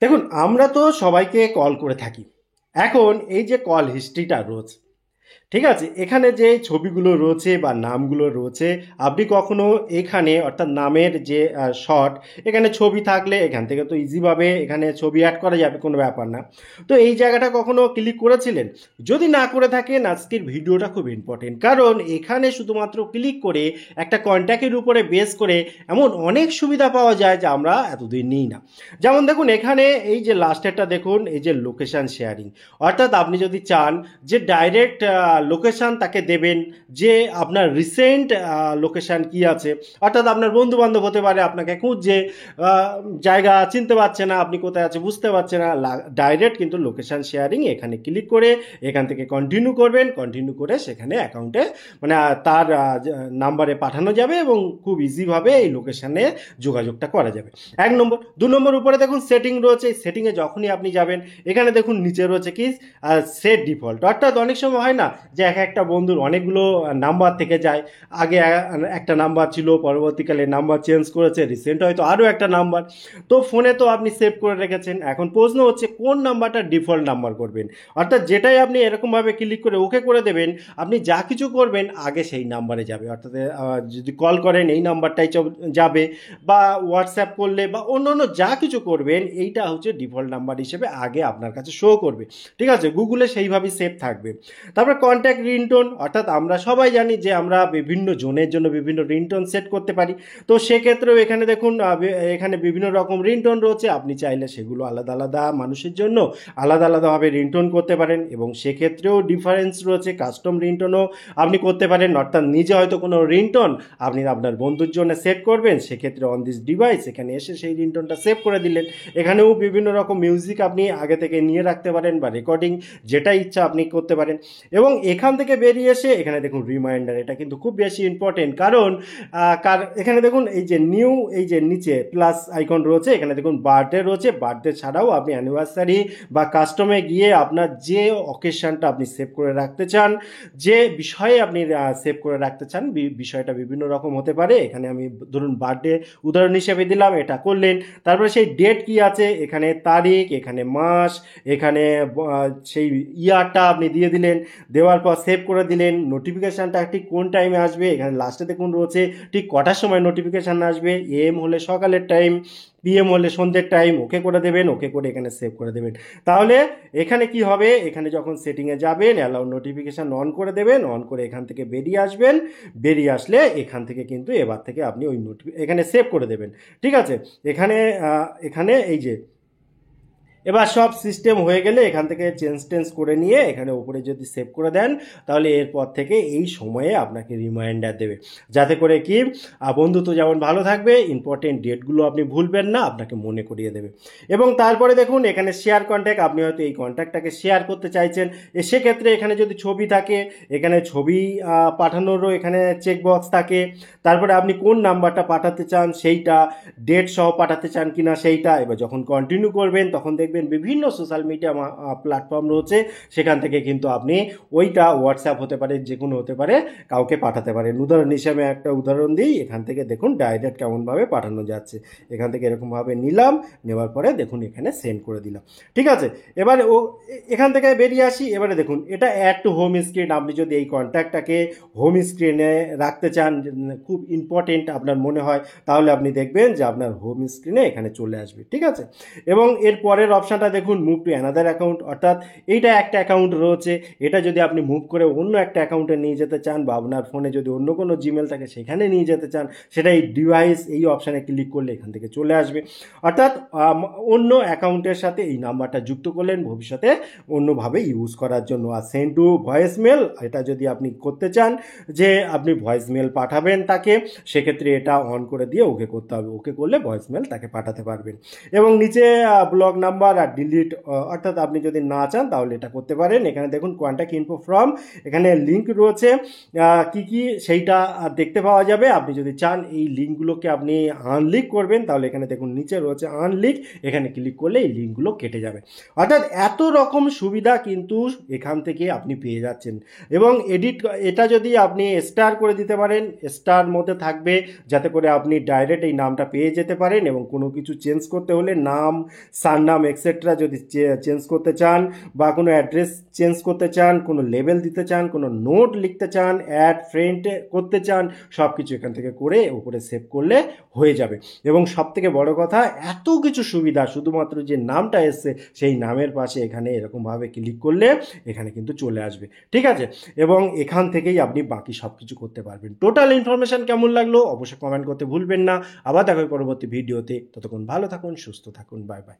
দেখুন, আমরা তো সবাইকে কল করে থাকি। এখন এই যে কল হিস্ট্রিটা রয়েছে, ঠিক আছে? এখানে যে ছবিগুলো রয়েছে বা নামগুলো রয়েছে, আপনি কখনো এখানে অর্থাৎ নামের যে শর্ট, এখানে ছবি থাকলে এখান থেকে তো ইজিভাবে এখানে ছবি অ্যাড করা যাবে, কোনো ব্যাপার না। তো এই জায়গাটা কখনো ক্লিক করেছিলেন? যদি না করে থাকেন, আজকের ভিডিওটা খুব ইম্পর্টেন্ট, কারণ এখানে শুধুমাত্র ক্লিক করে একটা কন্ট্যাক্টের উপরে বেস করে এমন অনেক সুবিধা পাওয়া যায় যা আমরা এতদিন নিই না। যেমন দেখুন, এখানে এই যে লাস্টেরটা দেখুন, এই যে লোকেশান শেয়ারিং, অর্থাৎ আপনি যদি চান যে ডাইরেক্ট লোকেশান তাকে দেবেন, যে আপনার রিসেন্ট লোকেশান কি আছে, অর্থাৎ আপনার বন্ধু বান্ধব হতে পারে আপনাকে খুঁজছে, জায়গা চিনতে পারছে না, আপনি কোথায় আছে বুঝতে পারছে না, ডাইরেক্ট কিন্তু লোকেশান শেয়ারিং এখানে ক্লিক করে এখান থেকে কন্টিনিউ করবেন, কন্টিনিউ করে সেখানে অ্যাকাউন্টে মানে তার নাম্বারে পাঠানো যাবে এবং খুব ইজিভাবে এই লোকেশানে যোগাযোগটা করা যাবে। এক নম্বর। দু নম্বর, উপরে দেখুন সেটিং রয়েছে। সেটিংয়ে যখনই আপনি যাবেন, এখানে দেখুন নিচে রয়েছে কি সেট ডিফল্ট, অর্থাৎ অনেক সময় হয় না যে এক একটা বন্ধুর অনেকগুলো নাম্বার থেকে যায়। আগে একটা নাম্বার ছিল, পরবর্তীকালে নাম্বার চেঞ্জ করেছে, রিসেন্ট হয়তো আরও একটা নাম্বার। তো ফোনে তো আপনি সেভ করে রেখেছেন, এখন প্রশ্ন হচ্ছে কোন নাম্বারটা ডিফল্ট নাম্বার করবেন, অর্থাৎ যেটাই আপনি এরকমভাবে ক্লিক করে ওকে করে দেবেন, আপনি যা কিছু করবেন আগে সেই নাম্বারে যাবে, অর্থাৎ যদি কল করেন এই নাম্বারটাই যাবে, বা হোয়াটসঅ্যাপ করলে বা অন্য অন্য যা কিছু করবেন, এইটা হচ্ছে ডিফল্ট নাম্বার হিসেবে আগে আপনার কাছে শো করবে। ঠিক আছে, গুগলে সেইভাবেই সেভ থাকবে। তারপর কন্ট্যাক্ট রিংটোন, অর্থাৎ আমরা সবাই জানি যে আমরা বিভিন্ন জনের জন্য বিভিন্ন রিংটোন সেট করতে পারি। তো সেক্ষেত্রেও এখানে দেখুন, এখানে বিভিন্ন রকম রিংটোন রয়েছে, আপনি চাইলে সেগুলো আলাদা আলাদা মানুষের জন্য আলাদা আলাদাভাবে রিংটোন করতে পারেন, এবং সেক্ষেত্রেও ডিফারেন্স রয়েছে, কাস্টম রিংটোনও আপনি করতে পারেন, অর্থাৎ নিজে হয়তো কোনো রিংটোন আপনি আপনার বন্ধুর জন্য সেট করবেন, সেক্ষেত্রে অন দিস ডিভাইস এখানে এসে সেই রিংটোনটা সেভ করে দিলেন। এখানেও বিভিন্ন রকম মিউজিক আপনি আগে থেকে নিয়ে রাখতে পারেন, বা রেকর্ডিং, যেটা ইচ্ছা আপনি করতে পারেন। এবং এখান থেকে বেরিয়ে এসে এখানে দেখুন রিমাইন্ডার, এটা কিন্তু খুব বেশি ইম্পর্টেন্ট, কারণ এখানে দেখুন এই যে নিউ, এই যে নিচে প্লাস আইকন রয়েছে, এখানে দেখুন বার্থডে রয়েছে। বার্থডে ছাড়াও আপনি অ্যানিভার্সারি বা কাস্টমে গিয়ে আপনার যে অকেশনটা আপনি সেভ করে রাখতে চান, যে বিষয়ে আপনি সেভ করে রাখতে চান, বিষয়টা বিভিন্ন রকম হতে পারে। এখানে আমি ধরুন বার্থডে উদাহরণ হিসেবে দিলাম, এটা করলেন। তারপরে সেই ডেট কি আছে, এখানে তারিখ, এখানে মাস, এখানে সেই ইয়ারটা আপনি দিয়ে দিলেন, দেওয়ার পর সেভ করে দিলেন। নোটিফিকেশানটা ঠিক কোন টাইমে আসবে, এখানে লাস্টে দেখুন রয়েছে ঠিক কটার সময় নোটিফিকেশান আসবে, এম হলে সকালের টাইম, পিএম হলে সন্ধ্যের টাইম, ওকে করে দেবেন, ওকে করে এখানে সেভ করে দেবেন। তাহলে এখানে কি হবে, এখানে যখন সেটিংয়ে যাবেন অ্যালাউ নোটিফিকেশান অন করে দেবেন, অন করে এখান থেকে বেরিয়ে আসবেন। বেরিয়ে আসলে এখান থেকে কিন্তু এবার থেকে আপনি ওই এখানে সেভ করে দেবেন। ঠিক আছে, এখানে এখানে এই যে এবার সব সিস্টেম হয়ে গেলে এখান থেকে চেঞ্জ টেঞ্জ করে নিয়ে এখানে উপরে যদি সেভ করে দেন, তাহলে এরপর থেকে এই সময়ে আপনাকে রিমাইন্ডার দেবে, যাতে করে কি বন্ধুত্ব যেমন ভালো থাকবে, ইম্পর্টেন্ট ডেটগুলো আপনি ভুলবেন না, আপনাকে মনে করিয়ে দেবে। এবং তারপরে দেখুন এখানে শেয়ার কন্ট্যাক্ট, আপনি হয়তো এই কন্ট্যাক্টটাকে শেয়ার করতে চাইছেন, সেক্ষেত্রে এখানে যদি ছবি থাকে, এখানে ছবি পাঠানোরও এখানে চেকবক্স থাকে। তারপরে আপনি কোন নাম্বারটা পাঠাতে চান সেইটা, ডেট সহ পাঠাতে চান কিনা সেইটা। এবার যখন কন্টিনিউ করবেন তখন দেখবেন বিভিন্ন সোশ্যাল মিডিয়া প্ল্যাটফর্ম রয়েছে, সেখান থেকে কিন্তু আপনি ওইটা হোয়াটসঅ্যাপ হতে পারে, যে কোনো হতে পারে, কাউকে পাঠাতে পারেন। উদাহরণ হিসাবে একটা উদাহরণ দিই, এখান থেকে দেখুন ডাইরেক্ট কেমনভাবে পাঠানো যাচ্ছে। এখান থেকে এরকমভাবে নিলাম, নেওয়ার পরে দেখুন এখানে সেন্ড করে দিলাম। ঠিক আছে, এবারে এখান থেকে বেরিয়ে আসি। এবারে দেখুন এটা অ্যাড টু হোম স্ক্রিন, আপনি যদি এই কন্ট্যাক্টটাকে হোম স্ক্রিনে রাখতে চান, খুব ইম্পর্টেন্ট আপনার মনে হয়, তাহলে আপনি দেখবেন যে আপনার হোম স্ক্রিনে এখানে চলে আসবে। ঠিক আছে, এবং এর পরের অপশানটা দেখুন মুভ টু অ্যানাদার অ্যাকাউন্ট, অর্থাৎ এইটা একটা অ্যাকাউন্ট রয়েছে, এটা যদি আপনি মুভ করে অন্য একটা অ্যাকাউন্টে নিয়ে যেতে চান, বা আপনার ফোনে যদি অন্য কোনো জিমেল থাকে সেখানে নিয়ে যেতে চান, সেটা এই ডিভাইস এই অপশানে ক্লিক করলে এখান থেকে চলে আসবে। অর্থাৎ অন্য অ্যাকাউন্টের সাথে এই নাম্বারটা যুক্ত করলেন ভবিষ্যতে অন্যভাবে ইউজ করার জন্য। আর সেন্ড টু ভয়েস মেল, এটা যদি আপনি করতে চান যে আপনি ভয়েস মেল পাঠাবেন তাকে, সেক্ষেত্রে এটা অন করে দিয়ে ওকে করতে হবে, ওকে করলে ভয়েস মেল তাকে পাঠাতে পারবেন। এবং নিচে ব্লক নাম্বার, আবার আর ডিলিট, অর্থাৎ আপনি যদি না চান তাহলে এটা করতে পারেন। এখানে দেখুন কন্ট্যাক্ট ইনফো ফ্রম, এখানে লিঙ্ক রয়েছে কি কি সেইটা দেখতে পাওয়া যাবে। আপনি যদি চান এই লিঙ্কগুলোকে আপনি আনলিক করবেন তাহলে এখানে দেখুন নিচে রয়েছে আনলিক, এখানে ক্লিক করলে এই লিঙ্কগুলো কেটে যাবে। অর্থাৎ এত রকম সুবিধা কিন্তু এখান থেকে আপনি পেয়ে যাচ্ছেন। এবং এটা যদি আপনি স্টার করে দিতে পারেন, স্টার মধ্যে থাকবে যাতে করে আপনি ডাইরেক্ট এই নামটা পেয়ে যেতে পারেন। এবং কোনো কিছু চেঞ্জ করতে হলে নাম, সারনাম এক্সেট্রা যদি চেঞ্জ করতে চান বা কোনো অ্যাড্রেস চেঞ্জ করতে চান, কোনো লেবেল দিতে চান, কোনো নোট লিখতে চান, অ্যাড ফ্রেন্ড করতে চান, সব কিছু এখান থেকে করে উপরে সেভ করলে হয়ে যাবে। এবং সবথেকে বড় কথা, এত কিছু সুবিধা শুধুমাত্র যে নামটা এসছে সেই নামের পাশে এখানে এরকমভাবে ক্লিক করলে এখানে কিন্তু চলে আসবে, ঠিক আছে। এবং এখান থেকেই আপনি বাকি সব কিছু করতে পারবেন। টোটাল ইনফরমেশন কেমন লাগলো অবশ্যই কমেন্ট করতে ভুলবেন না। আবার দেখা হবে পরবর্তী ভিডিওতে, ততক্ষণ ভালো থাকুন, সুস্থ থাকুন, বাই বাই।